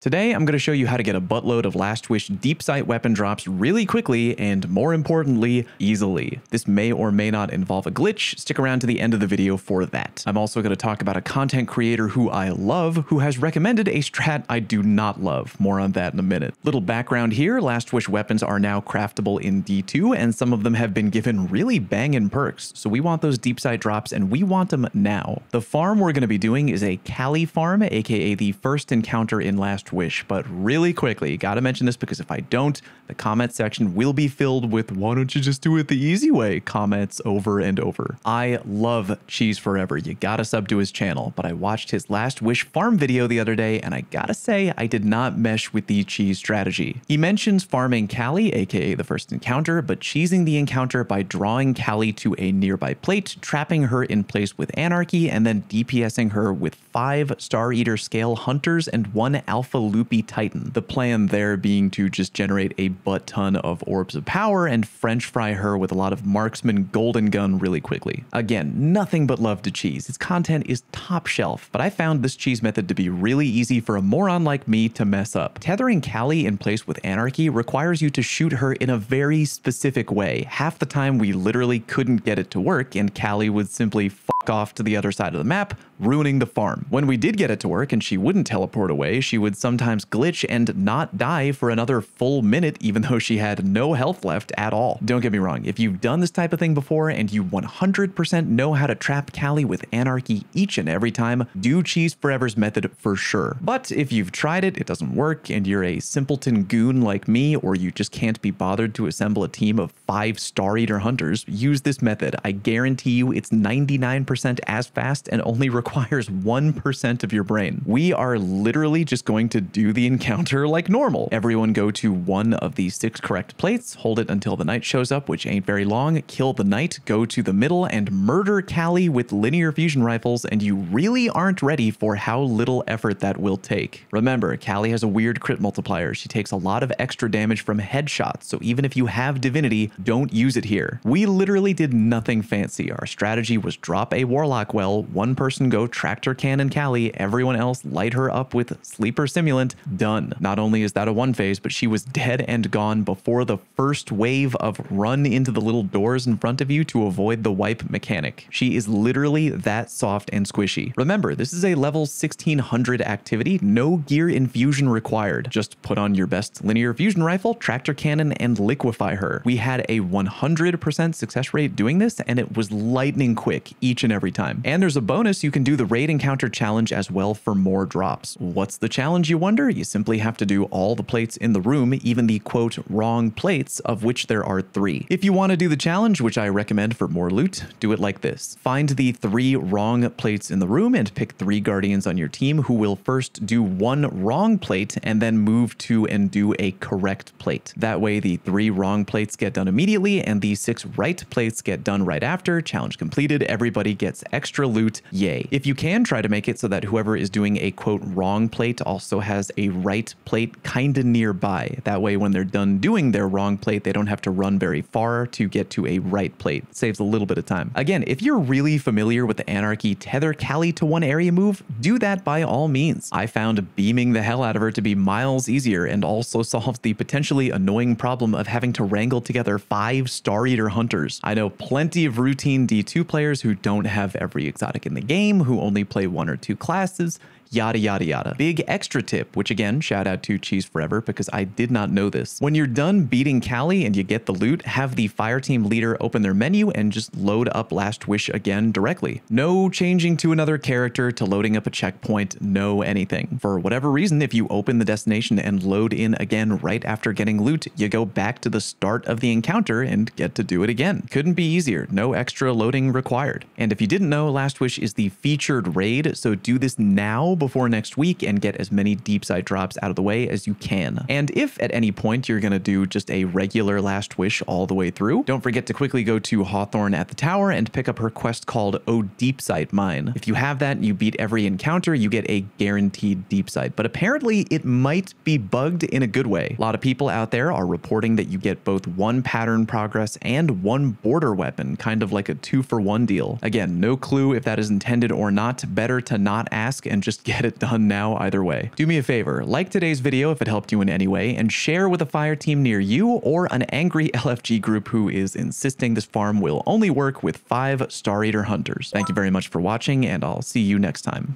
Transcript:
Today, I'm going to show you how to get a buttload of Last Wish Deepsight weapon drops really quickly and, more importantly, easily. This may or may not involve a glitch. Stick around to the end of the video for that. I'm also going to talk about a content creator who I love who has recommended a strat I do not love. More on that in a minute. Little background here, Last Wish weapons are now craftable in D2 and some of them have been given really bangin' perks. So we want those Deepsight drops and we want them now. The farm we're going to be doing is a Cali farm, aka the first encounter in Last Wish, but really quickly, gotta mention this because if I don't, the comment section will be filled with "why don't you just do it the easy way" comments over and over. I love Cheese Forever, you gotta sub to his channel, but I watched his Last Wish farm video the other day and I gotta say I did not mesh with the cheese strategy. He mentions farming Cali, aka the first encounter, but cheesing the encounter by drawing Cali to a nearby plate, trapping her in place with Anarchy, and then DPSing her with 5 Star Eater scale hunters and 1 Alpha Loopy Titan. The plan there being to just generate a butt ton of orbs of power and french fry her with a lot of marksman golden gun really quickly. Again, nothing but love to cheese. His content is top shelf, but I found this cheese method to be really easy for a moron like me to mess up. Tethering Cali in place with Anarchy requires you to shoot her in a very specific way. Half the time we literally couldn't get it to work and Cali would simply off to the other side of the map, ruining the farm. When we did get it to work and she wouldn't teleport away, she would sometimes glitch and not die for another full minute even though she had no health left at all. Don't get me wrong, if you've done this type of thing before and you 100% know how to trap Cali with Anarchy each and every time, do Cheese Forever's method for sure. But if you've tried it, it doesn't work, and you're a simpleton goon like me, or you just can't be bothered to assemble a team of 5 Star Eater hunters, use this method. I guarantee you it's 99% as fast and only requires 1% of your brain. We are literally just going to do the encounter like normal. Everyone go to one of the 6 correct plates, hold it until the knight shows up, which ain't very long, kill the knight, go to the middle and murder Cali with linear fusion rifles, and you really aren't ready for how little effort that will take. Remember, Cali has a weird crit multiplier. She takes a lot of extra damage from headshots, so even if you have divinity, don't use it here. We literally did nothing fancy. Our strategy was drop a Warlock well, one person go tractor cannon Cali, everyone else light her up with sleeper simulant, done. Not only is that a one phase, but she was dead and gone before the first wave of run into the little doors in front of you to avoid the wipe mechanic. She is literally that soft and squishy. Remember, this is a level 1600 activity, no gear infusion required. Just put on your best linear fusion rifle, tractor cannon, and liquefy her. We had a 100% success rate doing this, and it was lightning quick each and every time. And there's a bonus, you can do the raid encounter challenge as well for more drops. What's the challenge, you wonder? You simply have to do all the plates in the room, even the quote wrong plates, of which there are 3. If you want to do the challenge, which I recommend for more loot, do it like this. Find the 3 wrong plates in the room and pick 3 guardians on your team who will first do 1 wrong plate and then move to and do a correct plate. That way the 3 wrong plates get done immediately and the 6 right plates get done right after. Challenge completed, everybody gets extra loot, yay. If you can, try to make it so that whoever is doing a quote wrong plate also has a right plate kinda nearby. That way when they're done doing their wrong plate, they don't have to run very far to get to a right plate. Saves a little bit of time. Again, if you're really familiar with the Anarchy tether Cali to one area move, do that by all means. I found beaming the hell out of her to be miles easier and also solves the potentially annoying problem of having to wrangle together 5 Star Eater hunters. I know plenty of routine D2 players who don't have every exotic in the game, who only play 1 or 2 classes, yada yada yada. Big extra tip, which again, shout out to Cheese Forever because I did not know this. When you're done beating Cali and you get the loot, have the fire team leader open their menu and just load up Last Wish again directly. No changing to another character, to loading up a checkpoint, no anything. For whatever reason, if you open the destination and load in again right after getting loot, you go back to the start of the encounter and get to do it again. Couldn't be easier, no extra loading required. And if you didn't know, Last Wish is the featured raid, so do this now before next week and get as many Deepsight drops out of the way as you can. And if at any point you're going to do just a regular Last Wish all the way through, don't forget to quickly go to Hawthorne at the tower and pick up her quest called Oh Deepsight Mine. If you have that and you beat every encounter, you get a guaranteed Deepsight, but apparently it might be bugged in a good way. A lot of people out there are reporting that you get both 1 pattern progress and 1 border weapon, kind of like a 2-for-1 deal. Again, no clue if that is intended or not. Better to not ask and just get it done now either way. Do me a favor, like today's video if it helped you in any way, and share with a fire team near you or an angry LFG group who is insisting this farm will only work with 5 Star Eater hunters. Thank you very much for watching, and I'll see you next time.